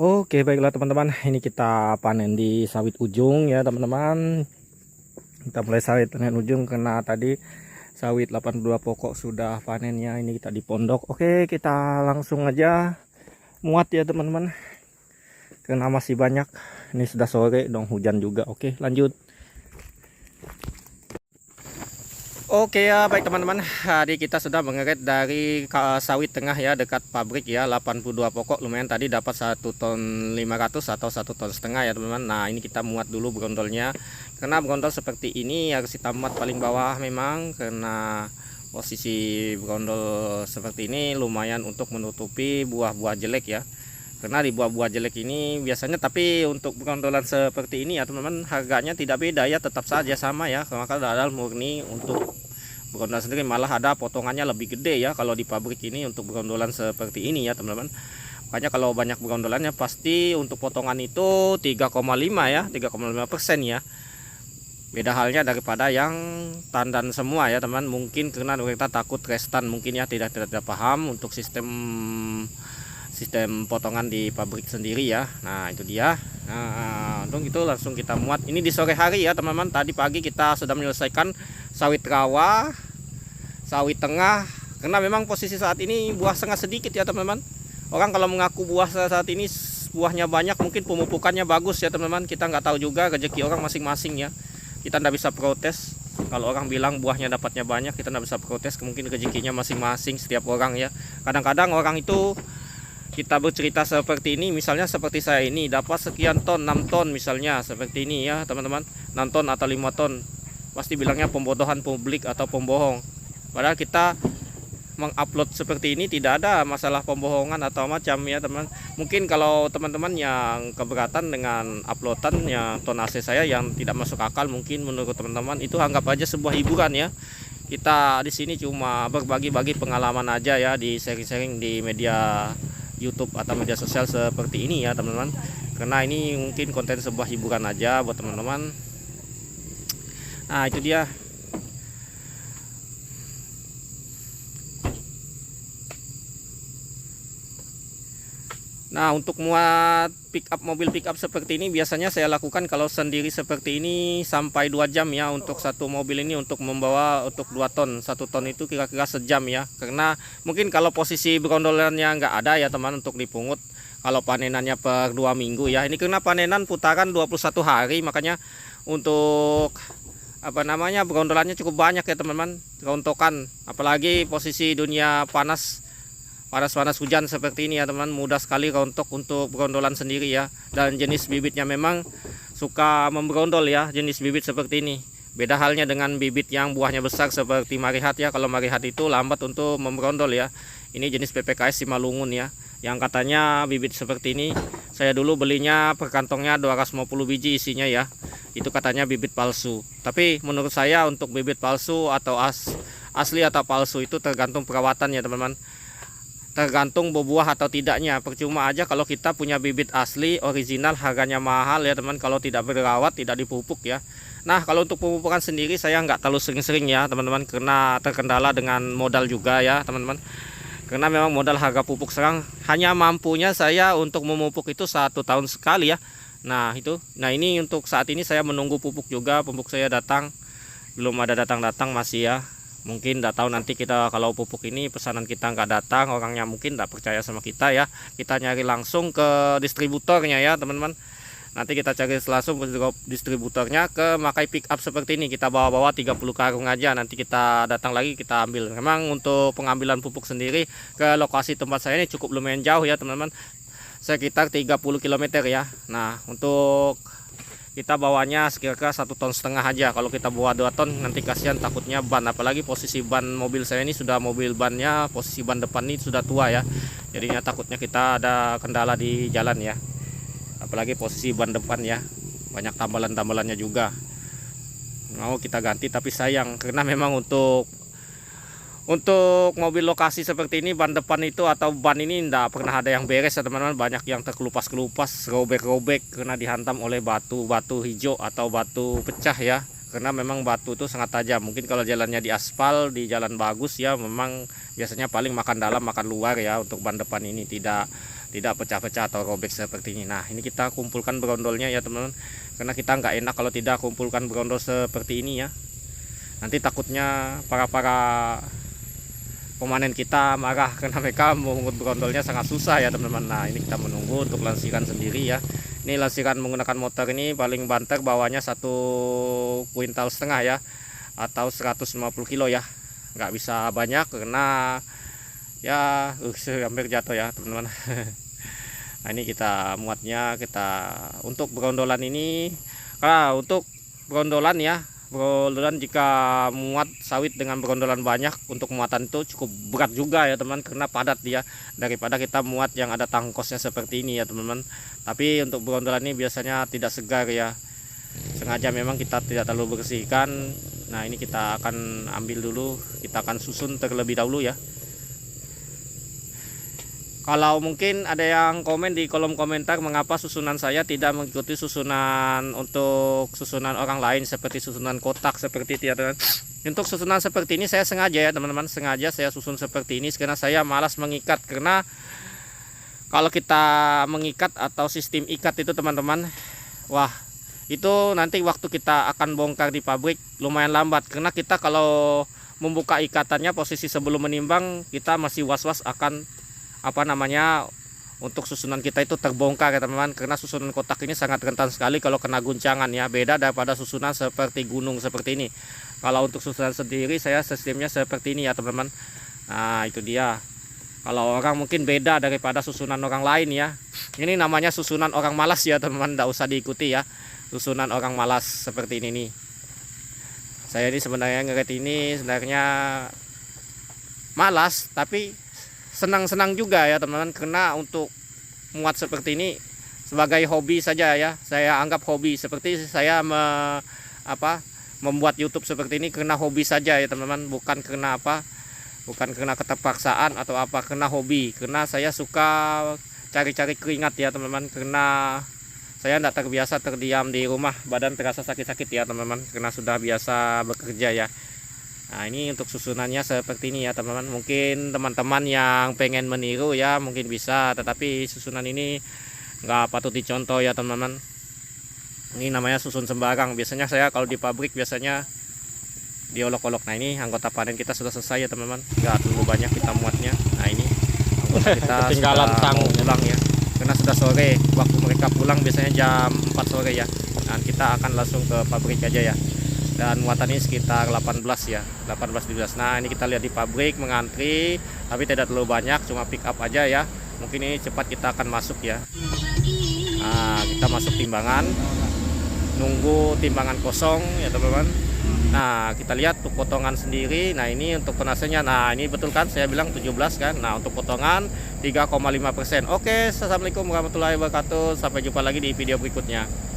Oke, baiklah teman-teman, ini kita panen di sawit ujung ya teman-teman. Kita mulai sawit panen ujung karena tadi sawit 82 pokok sudah panennya, ini kita di pondok. Oke, kita langsung aja muat ya teman-teman, karena masih banyak. Ini sudah sore dong, hujan juga. Oke, lanjut. Oke ya, baik teman-teman, tadi kita sudah mengeret dari sawit tengah ya, dekat pabrik ya, 82 pokok. Lumayan, tadi dapat 1,5 ton atau 1,5 ton ya teman-teman. Nah, ini kita muat dulu brondolnya, karena brondol seperti ini harus kita muat paling bawah memang, karena posisi brondol seperti ini lumayan untuk menutupi buah-buah jelek ya. Karena di buah-buah jelek ini biasanya, tapi untuk brondolan seperti ini ya teman-teman, harganya tidak beda ya, tetap saja sama ya. Maka adalah murni untuk brondol sendiri, malah ada potongannya lebih gede ya kalau di pabrik ini untuk brondolan seperti ini ya teman-teman. Makanya kalau banyak brondolannya pasti untuk potongan itu 3,5 ya, 3,5% ya. Beda halnya daripada yang tandan semua ya teman. Mungkin karena kita takut restan mungkin ya, tidak paham untuk sistem potongan di pabrik sendiri ya. Nah, itu dia. Nah, untuk itu langsung kita muat. Ini di sore hari ya teman-teman. Tadi pagi kita sudah menyelesaikan sawit rawa, sawit tengah, karena memang posisi saat ini buah sangat sedikit ya teman-teman. Orang kalau mengaku buah saat ini buahnya banyak, mungkin pemupukannya bagus ya teman-teman. Kita nggak tahu juga, rezeki orang masing-masing ya. Kita nggak bisa protes. Kalau orang bilang buahnya dapatnya banyak, kita nggak bisa protes. Mungkin rezekinya masing-masing setiap orang ya. Kadang-kadang orang itu, kita bercerita seperti ini, misalnya seperti saya ini dapat sekian ton, 6 ton misalnya seperti ini ya teman-teman, 6 ton atau 5 ton, pasti bilangnya pembodohan publik atau pembohong. Padahal kita mengupload seperti ini tidak ada masalah pembohongan atau macam ya teman. Mungkin kalau teman-teman yang keberatan dengan uploadannya tonase saya yang tidak masuk akal, mungkin menurut teman-teman itu anggap aja sebuah hiburan ya. Kita di sini cuma berbagi-bagi pengalaman aja ya, di sharing-sharing di media YouTube atau media sosial seperti ini ya teman-teman. Karena ini mungkin konten sebuah hiburan aja buat teman-teman. Nah, itu dia. Nah, untuk muat mobil pick up seperti ini biasanya saya lakukan kalau sendiri seperti ini sampai 2 jam ya. Untuk satu mobil ini untuk membawa untuk 2 ton, 1 ton itu kira-kira sejam ya. Karena mungkin kalau posisi brondolannya nggak ada ya teman untuk dipungut, kalau panenannya per 2 minggu ya. Ini karena panenan putaran 21 hari, makanya untuk brondolannya cukup banyak ya teman-teman, rontokan. Apalagi posisi dunia panas hujan seperti ini ya teman, mudah sekali rontok untuk brondolan sendiri ya. Dan jenis bibitnya memang suka membrondol ya, jenis bibit seperti ini. Beda halnya dengan bibit yang buahnya besar seperti marihat ya. Kalau marihat itu lambat untuk membrondol ya. Ini jenis PPKS Simalungun ya, yang katanya bibit seperti ini saya dulu belinya per kantongnya 250 biji isinya ya. Itu katanya bibit palsu. Tapi menurut saya untuk bibit palsu atau asli atau palsu itu tergantung perawatan ya teman-teman, tergantung berbuah atau tidaknya. Percuma aja kalau kita punya bibit asli original, harganya mahal ya teman, kalau tidak berawat, tidak dipupuk ya. Nah, kalau untuk pemupukan sendiri saya nggak terlalu sering-sering ya teman-teman, karena terkendala dengan modal juga ya teman-teman. Karena memang modal harga pupuk sekarang hanya mampunya saya untuk memupuk itu 1 tahun sekali ya. Nah itu, nah ini untuk saat ini saya menunggu pupuk juga, pupuk saya datang, belum ada datang-datang masih ya. Mungkin tidak tahu nanti kita kalau pupuk ini pesanan kita nggak datang, orangnya mungkin tidak percaya sama kita ya. Kita nyari langsung ke distributornya ya teman-teman. Nanti kita cari langsung ke distributornya, ke Makai pick up seperti ini. Kita bawa-bawa 30 karung aja, nanti kita datang lagi kita ambil. Memang untuk pengambilan pupuk sendiri ke lokasi tempat saya ini cukup lumayan jauh ya teman-teman, sekitar 30 km ya. Nah, untuk kita bawanya sekira-kira 1,5 ton aja. Kalau kita bawa 2 ton nanti kasihan, takutnya ban, apalagi posisi ban mobil saya ini sudah mobil bannya, posisi ban depan ini sudah tua ya, jadinya takutnya kita ada kendala di jalan ya. Apalagi posisi ban depan ya, banyak tambalan-tambalannya juga, mau kita ganti tapi sayang, karena memang untuk mobil lokasi seperti ini, ban depan itu atau ban ini tidak pernah ada yang beres ya teman-teman. Banyak yang terkelupas-kelupas, robek-robek karena dihantam oleh batu hijau atau batu pecah ya. Karena memang batu itu sangat tajam. Mungkin kalau jalannya di aspal, di jalan bagus ya, memang biasanya paling makan dalam makan luar ya. Untuk ban depan ini tidak tidak pecah-pecah atau robek seperti ini. Nah, ini kita kumpulkan brondolnya ya teman-teman, karena kita nggak enak kalau tidak kumpulkan brondol seperti ini ya. Nanti takutnya para pemanen kita marah karena mereka mengungut brondolnya sangat susah ya teman-teman. Nah, ini kita menunggu untuk lansiran sendiri ya. Ini lansiran menggunakan motor ini paling banter bawahnya 1,5 kuintal ya, atau 150 kilo ya. Nggak bisa banyak karena ya hampir jatuh ya teman-teman. Nah, ini kita muatnya, kita untuk brondolan ini, karena untuk brondolan ya, brondolan jika muat sawit dengan brondolan banyak, untuk muatan itu cukup berat juga ya teman, karena padat dia, daripada kita muat yang ada tangkosnya seperti ini ya teman-teman. Tapi untuk brondolan ini biasanya tidak segar ya, sengaja memang kita tidak terlalu bersihkan. Nah, ini kita akan ambil dulu, kita akan susun terlebih dahulu ya. Kalau mungkin ada yang komen di kolom komentar mengapa susunan saya tidak mengikuti susunan untuk susunan orang lain seperti susunan kotak seperti itu ya teman. Untuk susunan seperti ini saya sengaja ya teman-teman, sengaja saya susun seperti ini karena saya malas mengikat. Karena kalau kita mengikat atau sistem ikat itu teman-teman, wah itu nanti waktu kita akan bongkar di pabrik lumayan lambat, karena kita kalau membuka ikatannya posisi sebelum menimbang kita masih was-was akan untuk susunan kita itu terbongkar ya teman-teman, karena susunan kotak ini sangat rentan sekali kalau kena guncangan ya, beda daripada susunan seperti gunung seperti ini. Kalau untuk susunan sendiri saya sistemnya seperti ini ya teman-teman. Nah, itu dia. Kalau orang mungkin beda daripada susunan orang lain ya. Ini namanya susunan orang malas ya teman-teman, tidak usah diikuti ya, susunan orang malas seperti ini nih. Saya ini sebenarnya ngeret ini sebenarnya malas, tapi senang-senang juga ya teman-teman, karena untuk muat seperti ini sebagai hobi saja ya, saya anggap hobi. Seperti saya membuat YouTube seperti ini karena hobi saja ya teman-teman, bukan karena keterpaksaan atau karena hobi, karena saya suka cari-cari keringat ya teman-teman, karena saya tidak terbiasa terdiam di rumah, badan terasa sakit-sakit ya teman-teman, karena sudah biasa bekerja ya. Nah, ini untuk susunannya seperti ini ya teman-teman. Mungkin teman-teman yang pengen meniru ya mungkin bisa, tetapi susunan ini nggak patut dicontoh ya teman-teman. Ini namanya susun sembarang. Biasanya saya kalau di pabrik biasanya diolok-olok. Nah, ini anggota panen kita sudah selesai ya teman-teman, nggak terlalu banyak kita muatnya. Nah, ini anggota kita sudah mau pulang ya, karena sudah sore. Waktu mereka pulang biasanya jam 4 sore ya. Dan kita akan langsung ke pabrik aja ya. Dan muatan ini sekitar 18 ya, 18-17. Nah, ini kita lihat di pabrik mengantri, tapi tidak terlalu banyak, cuma pick up aja ya. Mungkin ini cepat kita akan masuk ya. Nah, kita masuk timbangan, nunggu timbangan kosong ya teman-teman. Nah, kita lihat untuk potongan sendiri. Nah, ini untuk penasenya. Nah, ini betul kan saya bilang 17 kan. Nah, untuk potongan 3,5%. Oke, assalamualaikum warahmatullahi wabarakatuh. Sampai jumpa lagi di video berikutnya.